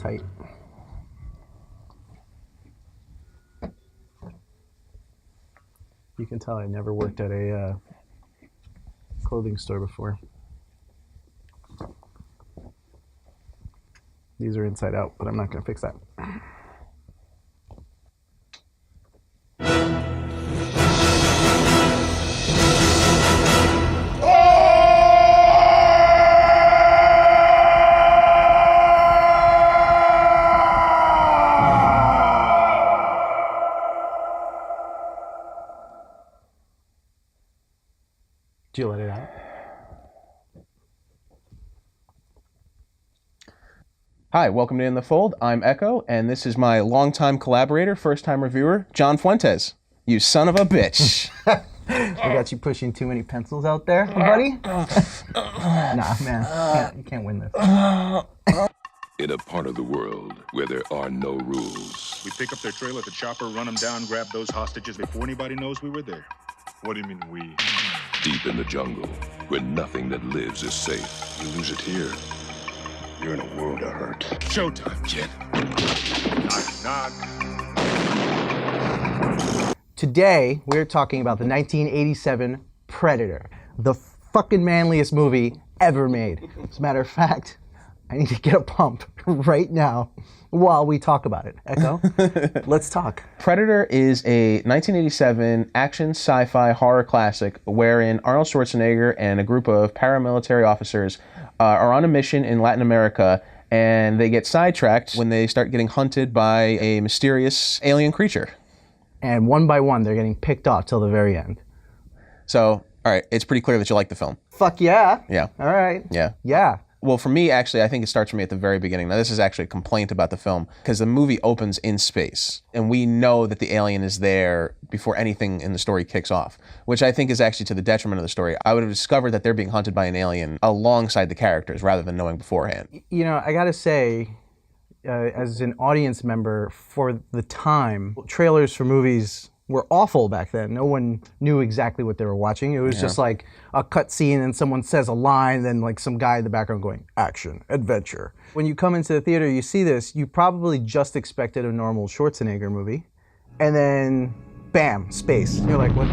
tight. You can tell I never worked at a clothing store before. These are inside out, but I'm not going to fix that. Did you let it out? Hi, welcome to In the Fold. I'm Echo, and this is my longtime collaborator, first-time reviewer, John Fuentes. You son of a bitch. I got you pushing too many pencils out there, buddy. Nah, man, you can't win this. In a part of the world where there are no rules. We pick up their trail at the chopper, run them down, grab those hostages before anybody knows we were there. What do you mean we? Deep in the jungle, where nothing that lives is safe. You lose it here, you're in a world of hurt. Showtime, kid. Knock, knock. Today, we're talking about the 1987 Predator, the fucking manliest movie ever made. As a matter of fact, I need to get a pump right now while we talk about it. Echo, let's talk. Predator is a 1987 action sci-fi horror classic wherein Arnold Schwarzenegger and a group of paramilitary officers are on a mission in Latin America, and they get sidetracked when they start getting hunted by a mysterious alien creature. And one by one, they're getting picked off till the very end. So, all right, it's pretty clear that you like the film. Fuck yeah. Yeah. All right. Yeah. Yeah. Well, for me, actually, I think it starts for me at the very beginning. Now, this is actually a complaint about the film, because the movie opens in space, and we know that the alien is there before anything in the story kicks off, which I think is actually to the detriment of the story. I would have discovered that they're being hunted by an alien alongside the characters, rather than knowing beforehand. You know, I gotta say, as an audience member, for the time, trailers for movies were awful back then. No one knew exactly what they were watching. It was just like a cut scene and someone says a line, then like some guy in the background going, action, adventure. When you come into the theater, you see this, you probably just expected a normal Schwarzenegger movie, and then bam, space. You're like, what?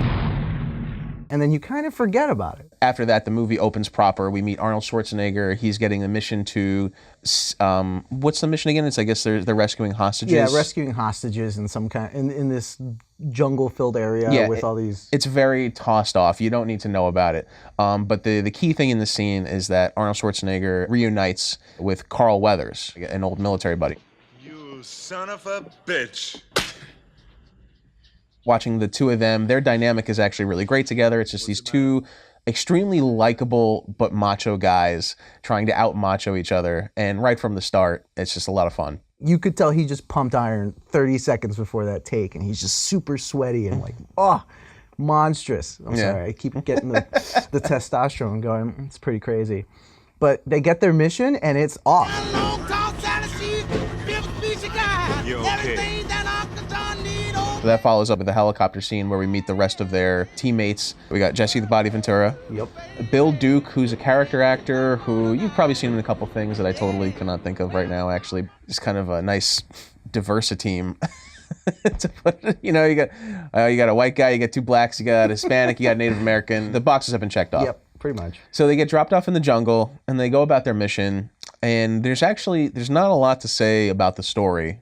And then you kind of forget about it. After that, the movie opens proper. We meet Arnold Schwarzenegger. He's getting a mission to, what's the mission again? It's, I guess, they're rescuing hostages. Yeah, rescuing hostages in some kind, in this jungle-filled area with all these. It's very tossed off. You don't need to know about it. But the key thing in the scene is that Arnold Schwarzenegger reunites with Karl Weathers, an old military buddy. You son of a bitch. Watching the two of them, their dynamic is actually really great together. It's just these two extremely likable but macho guys trying to out-macho each other. And right from the start, it's just a lot of fun. You could tell he just pumped iron 30 seconds before that take, and he's just super sweaty and like, oh, monstrous. I'm sorry, I keep getting the testosterone going. It's pretty crazy. But they get their mission, and it's off. You okay? So that follows up with the helicopter scene where we meet the rest of their teammates. We got Jesse the Body Ventura. Yep. Bill Duke, who's a character actor who you've probably seen in a couple things that I totally cannot think of right now, actually. Just kind of a nice diversa team. You know, you got a white guy, you got two blacks, you got a Hispanic, you got Native American. The boxes have been checked off. Yep, pretty much. So they get dropped off in the jungle, and they go about their mission. And there's not a lot to say about the story.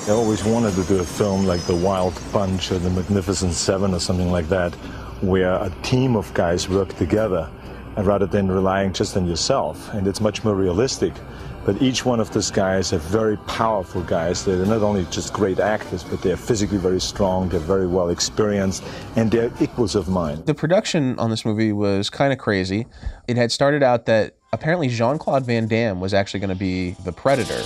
I always wanted to do a film like The Wild Bunch or The Magnificent Seven or something like that, where a team of guys work together rather than relying just on yourself. And it's much more realistic. But each one of those guys are very powerful guys. They're not only just great actors, but they're physically very strong, they're very well experienced, and they're equals of mine. The production on this movie was kind of crazy. It had started out that apparently Jean-Claude Van Damme was actually going to be the Predator.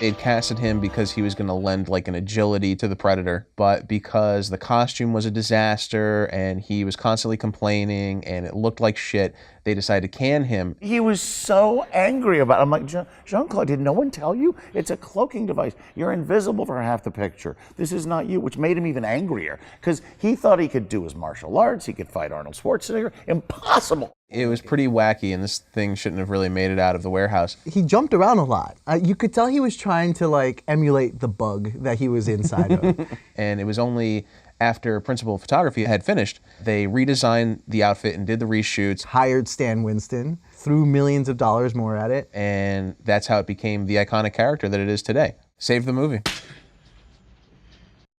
It casted him because he was going to lend like an agility to the Predator, but because the costume was a disaster and he was constantly complaining and it looked like shit, they decided to can him. He was so angry about it. I'm like, Jean-Claude, did no one tell you? It's a cloaking device. You're invisible for half the picture. This is not you, which made him even angrier because he thought he could do his martial arts. He could fight Arnold Schwarzenegger. Impossible. It was pretty wacky, and this thing shouldn't have really made it out of the warehouse. He jumped around a lot. You could tell he was trying to like emulate the bug that he was inside of. And it was only after principal photography had finished, they redesigned the outfit and did the reshoots. Hired Stan Winston, threw millions of dollars more at it. And that's how it became the iconic character that it is today. Saved the movie.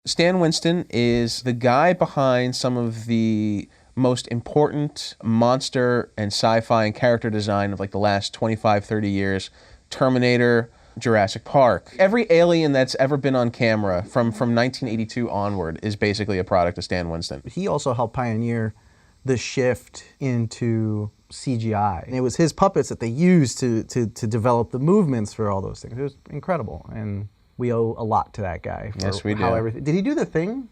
Stan Winston is the guy behind some of the most important monster and sci-fi and character design of like the last 25, 30 years. Terminator, Jurassic Park. Every alien that's ever been on camera from 1982 onward is basically a product of Stan Winston. He also helped pioneer the shift into CGI. And it was his puppets that they used to develop the movements for all those things. It was incredible. And we owe a lot to that guy. For yes, we do. How everything. Did he do The Thing?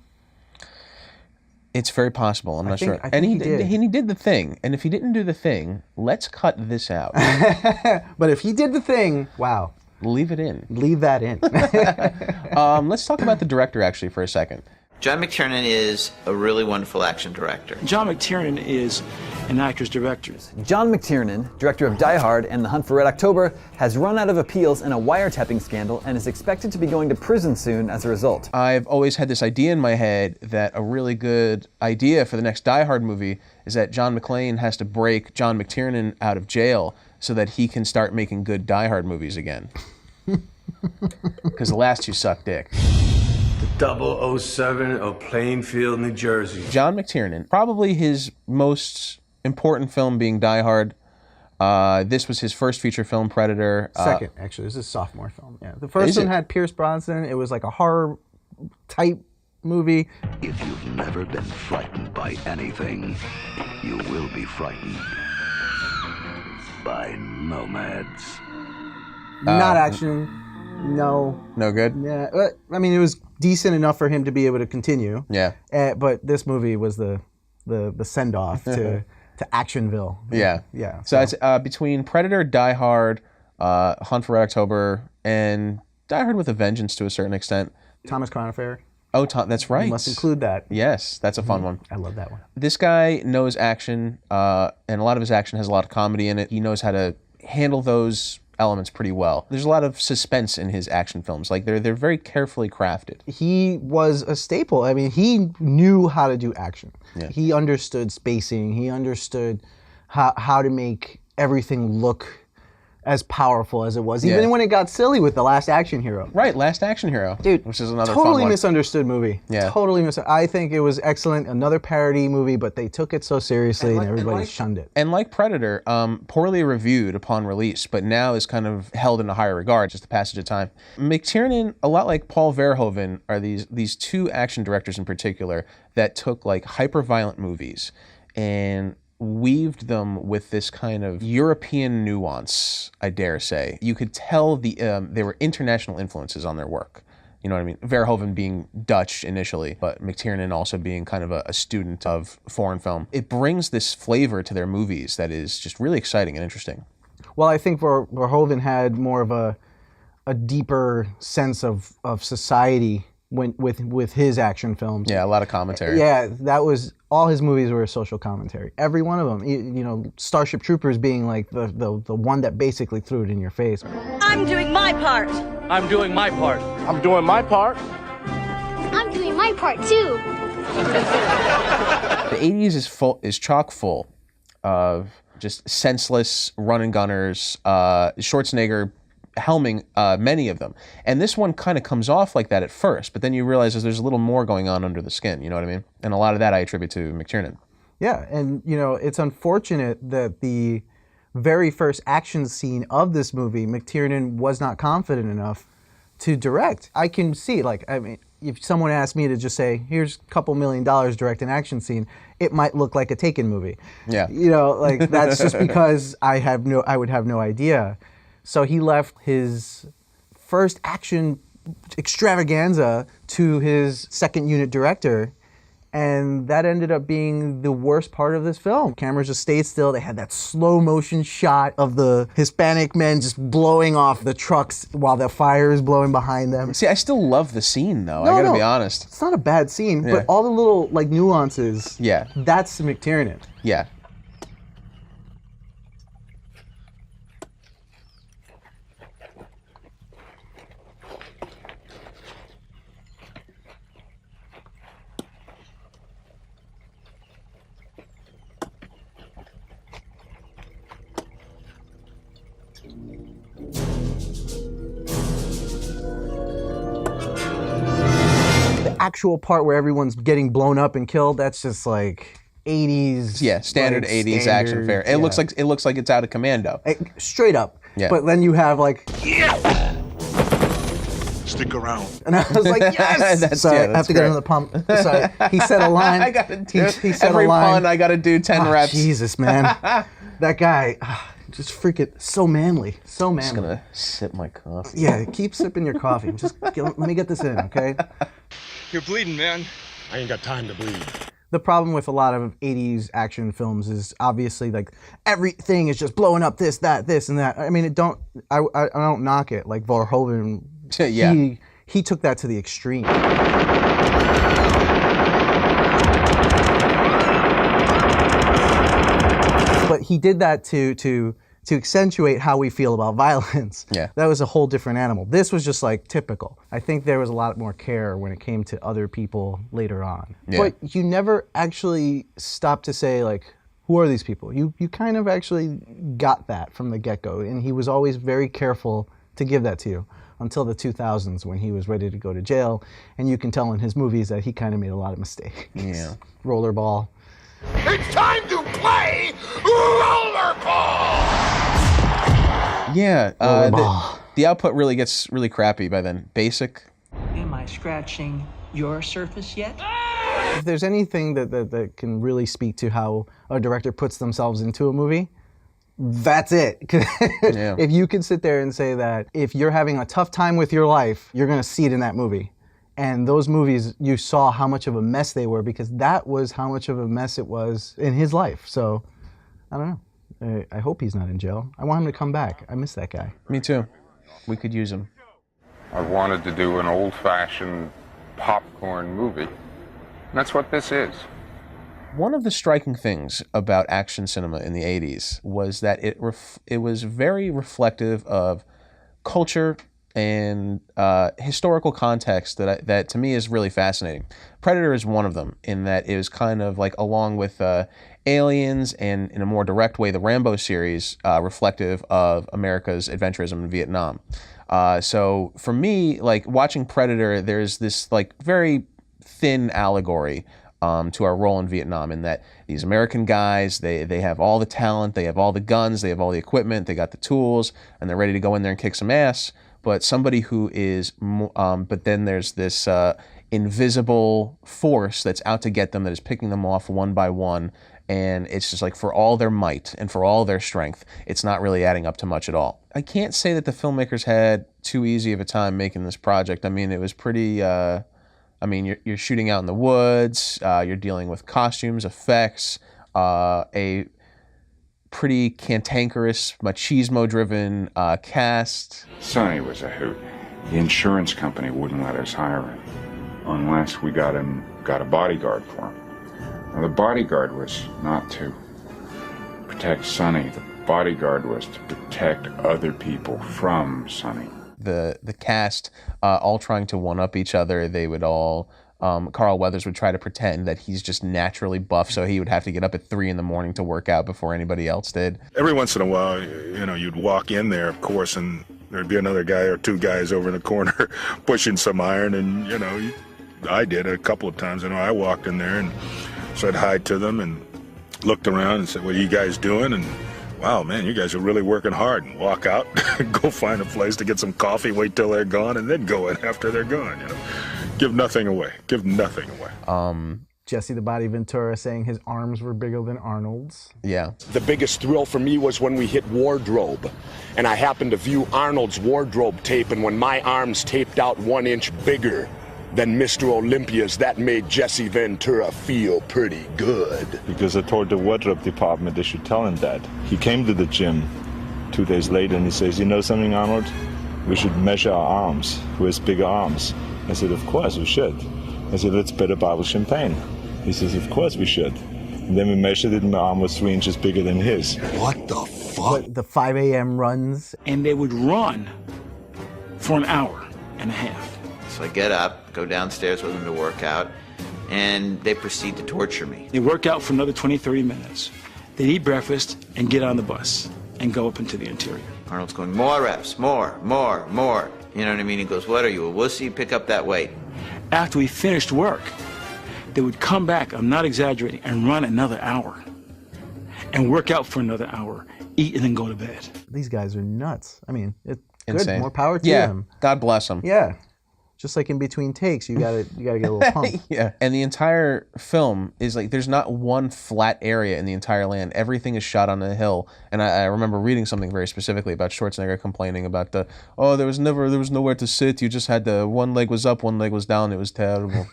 It's very possible. I'm not sure. I think he did. He did The Thing. And if he didn't do The Thing, let's cut this out. But if he did The Thing, wow. Leave it in. Leave that in. Let's talk about the director actually for a second. John Mctiernan is a really wonderful action director. John Mctiernan is an actor's director. John Mctiernan, director of Die Hard and The Hunt for Red October, has run out of appeals in a wiretapping scandal and is expected to be going to prison soon as a result. I've always had this idea in my head that a really good idea for the next Die Hard movie is that John McClane has to break John Mctiernan out of jail so that he can start making good Die Hard movies again. Because the last two suck dick. 007 of Plainfield, New Jersey. John McTiernan, probably his most important film being Die Hard. This was his first feature film, Predator. Second, actually. This is a sophomore film. Yeah, the first one had Pierce Brosnan. It was like a horror-type movie. If you've never been frightened by anything, you will be frightened by nomads. Not action. No. No good? Yeah. I mean, it was decent enough for him to be able to continue. Yeah. But this movie was the send-off to Actionville. Yeah. Yeah. So it's between Predator, Die Hard, Hunt for Red October, and Die Hard with a Vengeance to a certain extent. Thomas Crown Affair. Oh, that's right. You must include that. Yes, that's a fun one. I love that one. This guy knows action, and a lot of his action has a lot of comedy in it. He knows how to handle those elements pretty well. There's a lot of suspense in his action films. Like they're very carefully crafted. He was a staple. I mean, he knew how to do action. Yeah. He understood spacing. He understood how to make everything look as powerful as it was, even when it got silly with The Last Action Hero. Right, Last Action Hero. Dude, which is another totally fun one. misunderstood movie. Yeah. Totally I think it was excellent. Another parody movie, but they took it so seriously and everybody shunned it. And like Predator, poorly reviewed upon release, but now is kind of held in a higher regard, just the passage of time. McTiernan, a lot like Paul Verhoeven, are these two action directors in particular that took like hyper-violent movies and weaved them with this kind of European nuance, I dare say. You could tell there were international influences on their work. You know what I mean? Verhoeven being Dutch initially, but McTiernan also being kind of a student of foreign film. It brings this flavor to their movies that is just really exciting and interesting. Well, I think Verhoeven had more of a deeper sense of society with his action films. Yeah, a lot of commentary. Yeah, that was all his movies were a social commentary. Every one of them. You know, Starship Troopers being like the one that basically threw it in your face. I'm doing my part. I'm doing my part. I'm doing my part. I'm doing my part too. The 80s is chock full of just senseless run and gunners. Schwarzenegger helming many of them. And this one kind of comes off like that at first, but then you realize there's a little more going on under the skin, you know what I mean? And a lot of that I attribute to McTiernan. Yeah, and you know, it's unfortunate that the very first action scene of this movie, McTiernan was not confident enough to direct. I can see, like, I mean, if someone asked me to just say, here's a couple $1 million, direct an action scene, it might look like a Taken movie. Yeah. You know, like, that's just because I would have no idea. So he left his first action extravaganza to his second unit director, and that ended up being the worst part of this film. Cameras just stayed still. They had that slow motion shot of the Hispanic men just blowing off the trucks while the fire is blowing behind them. See, I still love the scene though, I gotta be honest. It's not a bad scene, but all the little like nuances, that's McTiernan. Yeah. actual part where everyone's getting blown up and killed, that's just like 80s. Yeah, standard 80s action fare. It looks like it's out of Commando. Straight up. Yeah. But then you have like, Stick around. and I was like, yes! Sorry, I have to get another pump. Sorry. He said a line. I gotta do he said every a line. pun, I gotta do 10 reps. Jesus, man. That guy, just freaking so manly. So manly. I'm just gonna sip my coffee. Yeah, keep sipping your coffee. Let me get this in, okay? You're bleeding, man. I ain't got time to bleed. The problem with a lot of 80s action films is obviously like everything is just blowing up, this, and that. I mean, I don't knock it. Like Verhoeven, yeah. He took that to the extreme. But he did that to accentuate how we feel about violence. Yeah. That was a whole different animal. This was just like typical. I think there was a lot more care when it came to other people later on. Yeah. But you never actually stopped to say like, who are these people? You kind of actually got that from the get-go, and he was always very careful to give that to you until the 2000s when he was ready to go to jail, and you can tell in his movies that he kind of made a lot of mistakes. Yeah. Rollerball. It's time to play rollerball! Yeah, Rollerball. the output really gets really crappy by then. Basic. Am I scratching your surface yet? If there's anything that can really speak to how a director puts themselves into a movie, that's it. Yeah. If you can sit there and say that if you're having a tough time with your life, you're going to see it in that movie. And those movies, you saw how much of a mess they were, because that was how much of a mess it was in his life. So, I don't know. I hope he's not in jail. I want him to come back. I miss that guy. Me too. We could use him. I wanted to do an old-fashioned popcorn movie. And that's what this is. One of the striking things about action cinema in the 80s was that it was very reflective of culture and historical context that to me is really fascinating. Predator is one of them, in that it was kind of like, along with Aliens and in a more direct way the Rambo series, reflective of America's adventurism in Vietnam. So for me, like watching Predator, there's this like very thin allegory to our role in Vietnam, in that these American guys, they have all the talent, they have all the guns, they have all the equipment, they got the tools, and they're ready to go in there and kick some ass. But somebody who is, but then there's this invisible force that's out to get them, that is picking them off one by one, and it's just like, for all their might and for all their strength, it's not really adding up to much at all. I can't say that the filmmakers had too easy of a time making this project. I mean, it was pretty, you're shooting out in the woods, you're dealing with costumes, effects, a pretty cantankerous, machismo-driven cast. Sonny was a hoot. The insurance company wouldn't let us hire him unless we got a bodyguard for him. Now, the bodyguard was not to protect Sonny. The bodyguard was to protect other people from Sonny. The cast all trying to one-up each other. They would all, Karl Weathers would try to pretend that he's just naturally buff, so he would have to get up at 3 in the morning to work out before anybody else did. Every once in a while, you'd walk in there, of course, and there'd be another guy or two guys over in the corner pushing some iron, and, I did it a couple of times. I walked in there, and so I'd hide to them and looked around and said, "What are you guys doing?" And wow, man, you guys are really working hard. And walk out, go find a place to get some coffee, wait till they're gone, and then go in after they're gone, Give nothing away. Give nothing away. Jesse the Body Ventura saying his arms were bigger than Arnold's. Yeah. The biggest thrill for me was when we hit wardrobe, and I happened to view Arnold's wardrobe tape, and when my arms taped out 1 inch bigger than Mr. Olympia's, that made Jesse Ventura feel pretty good. Because I told the wardrobe department they should tell him that. He came to the gym 2 days later and he says, "You know something, Arnold? We should measure our arms. Who has bigger arms?" I said, "Of course we should." I said, "Let's bet a bottle of champagne." He says, "Of course we should." And then we measured it and my arm was 3 inches bigger than his. What the fuck? The 5 a.m. runs. And they would run for an hour and a half. So I get up, go downstairs with them to work out, and they proceed to torture me. They work out for another 20, 30 minutes. They eat breakfast and get on the bus and go up into the interior. Arnold's going, "More reps, more. You know what I mean? He goes, "What are you, a wussy? Pick up that weight." after we finished work, they would come back, I'm not exaggerating, and run another hour. And work out for another hour, eat, and then go to bed. These guys are nuts. I mean, it's Insane. good. More power to Yeah, them. God bless them. Yeah. Just like in between takes, you gotta get a little pump. Yeah. And the entire film is like, there's not one flat area in the entire land. Everything is shot on a hill. And I remember reading something very specifically about Schwarzenegger complaining about there was nowhere to sit. You just had one leg was up, one leg was down. It was terrible.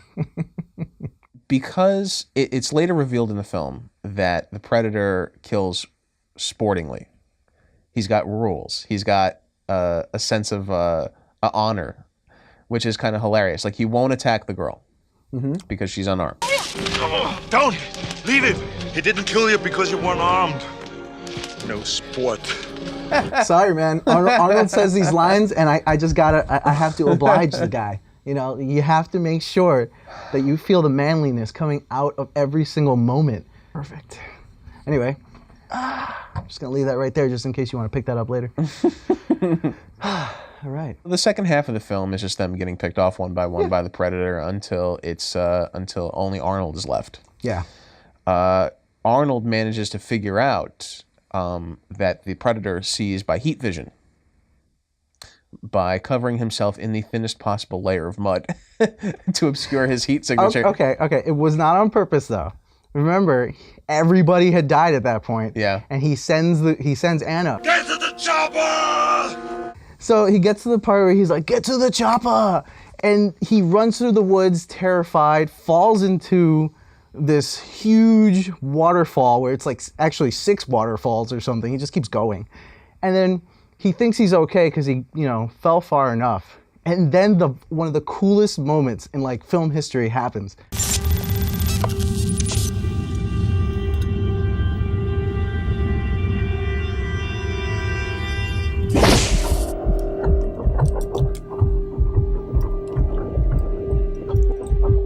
Because it's later revealed in the film that the Predator kills sportingly. He's got rules. He's got a sense of honor, which is kind of hilarious. Like, he won't attack the girl because she's unarmed. Oh, don't! Leave it! He didn't kill you because you weren't armed. No sport. Sorry, man. Arnold says these lines, and I have to oblige the guy. You know, you have to make sure that you feel the manliness coming out of every single moment. Perfect. Anyway, I'm just going to leave that right there just in case you want to pick that up later. All right. The second half of the film is just them getting picked off one by one by the Predator until only Arnold is left. Yeah. Arnold manages to figure out that the Predator sees by heat vision, by covering himself in the thinnest possible layer of mud to obscure his heat signature. Okay. It was not on purpose, though. Remember, everybody had died at that point. Yeah. And he sends Anna. Get to the chopper! So he gets to the part where he's like, get to the chopper! And he runs through the woods, terrified, falls into this huge waterfall where it's like actually 6 waterfalls or something. He just keeps going. And then he thinks he's okay because he, fell far enough. And then one of the coolest moments in like film history happens.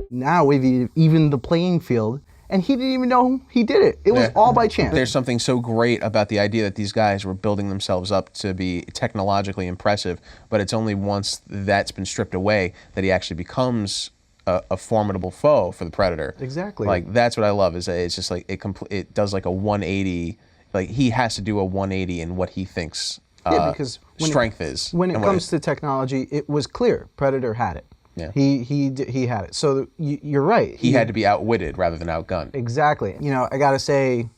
Now we've evened the playing field, and he didn't even know he did it. It was all by chance. There's something so great about the idea that these guys were building themselves up to be technologically impressive, but it's only once that's been stripped away that he actually becomes a formidable foe for the Predator. Exactly. Like, that's what I love, is that it's just like it does like a 180. Like, he has to do a 180 in what he thinks because strength is. When it comes to technology, it was clear Predator had it. Yeah. He had it. So you're right. He had to be outwitted rather than outgunned. Exactly. I gotta say,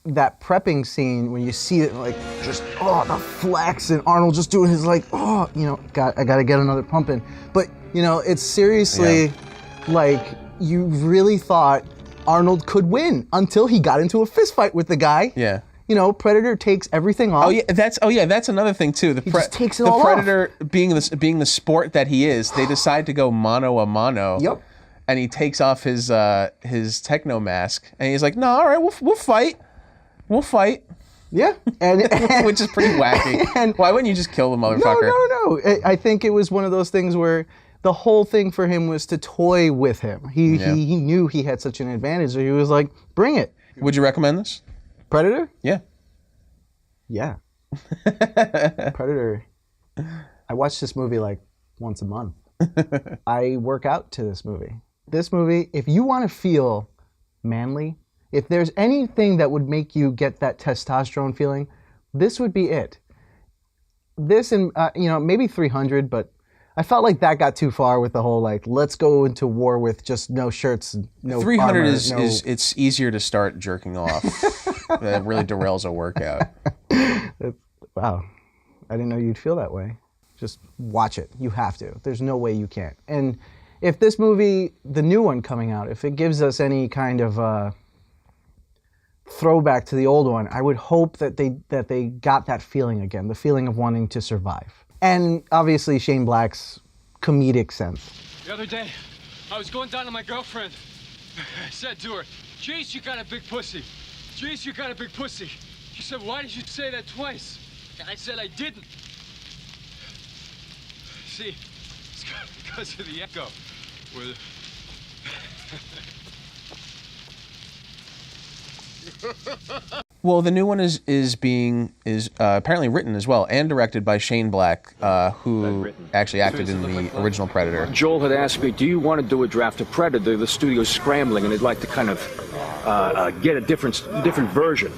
that prepping scene when you see it, like just the flex and Arnold just doing his like I gotta get another pump in. But it's seriously like you really thought Arnold could win until he got into a fist fight with the guy. Yeah. Predator takes everything off. That's another thing too. He just takes it all off. Predator, being the sport that he is, they decide to go mano a mano. Yep. And he takes off his techno mask, and he's like, "No, all right, we'll fight. We'll fight." Yeah, and which is pretty wacky. And why wouldn't you just kill the motherfucker? No. I think it was one of those things where the whole thing for him was to toy with him. He knew he had such an advantage, so he was like, "Bring it." Would you recommend this? Predator? Yeah. Yeah. Predator. I watch this movie like once a month. I work out to this movie. This movie, if you want to feel manly, if there's anything that would make you get that testosterone feeling, this would be it. This and, maybe 300, but I felt like that got too far with the whole, like, let's go into war with just no shirts, no 300 armor, is it's easier to start jerking off. That really derails a workout. Wow. I didn't know you'd feel that way. Just watch it. You have to. There's no way you can't. And if this movie, the new one coming out, if it gives us any kind of throwback to the old one, I would hope that they got that feeling again, the feeling of wanting to survive. And obviously Shane Black's comedic sense. The other day, I was going down to my girlfriend. I said to her, "Jeez, you got a big pussy. Jeez, you got a big pussy." She said, "Why did you say that twice?" And I said, "I didn't." See, it's because of the echo. Well, the new one is apparently written as well and directed by Shane Black, who actually acted in the original Predator. Joel had asked me, do you want to do a draft of Predator? The studio's scrambling and they'd like to kind of get a different version.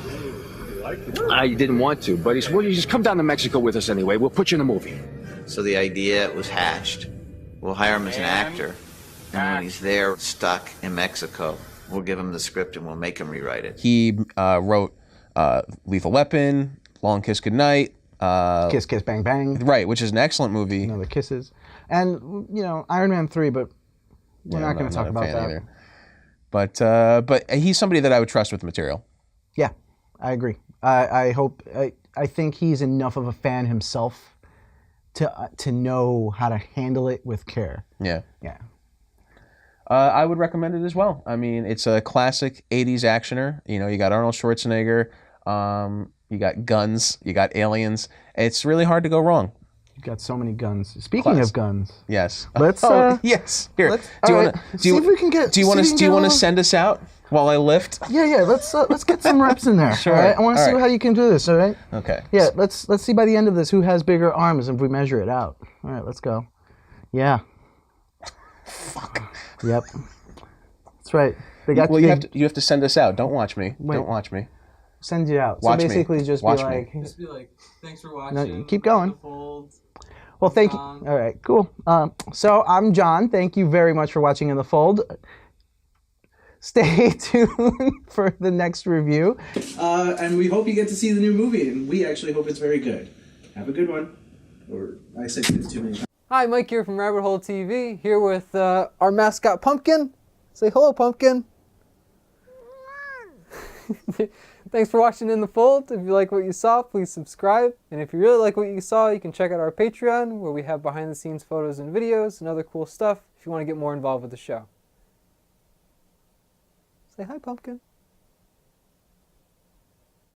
I didn't want to, but he said, well, you just come down to Mexico with us anyway. We'll put you in a movie. So the idea was hatched. We'll hire him as an actor, and when he's there, stuck in Mexico, we'll give him the script and we'll make him rewrite it. He wrote Lethal Weapon, Long Kiss Goodnight. Kiss Kiss Bang Bang. Right, which is an excellent movie. Another Kisses. And, you know, Iron Man 3, but we're not going to talk about that. Either. But he's somebody that I would trust with material. Yeah, I agree. I think he's enough of a fan himself to know how to handle it with care. Yeah. Yeah. I would recommend it as well. I mean, it's a classic 80s actioner. You know, you got Arnold Schwarzenegger, you got guns, you got aliens. It's really hard to go wrong. You got so many guns. Speaking of guns. Yes. Let's yes. Here. Do you want to send us out while I lift? Yeah. Let's get some reps in there. Sure. All right? I want to see how you can do this. All right. Okay. Yeah. Let's see by the end of this who has bigger arms if we measure it out. All right. Let's go. Yeah. Fuck. Yep. That's right. They got well, you have to send us out. Don't watch me. Wait. Don't watch me. Send you out. Watch so basically, me. just watch be like, thanks for watching. No, you keep going. Well, thank you. All right, cool. So I'm John. Thank you very much for watching In the Fold. Stay tuned for the next review. And we hope you get to see the new movie, and we actually hope it's very good. Have a good one. Or I said it too many times. Hi, Mike here from Rabbit Hole TV, here with our mascot Pumpkin. Say hello, Pumpkin. Thanks for watching In the Fold. If you like what you saw, please subscribe. And if you really like what you saw, you can check out our Patreon, where we have behind-the-scenes photos and videos and other cool stuff if you want to get more involved with the show. Say hi, Pumpkin.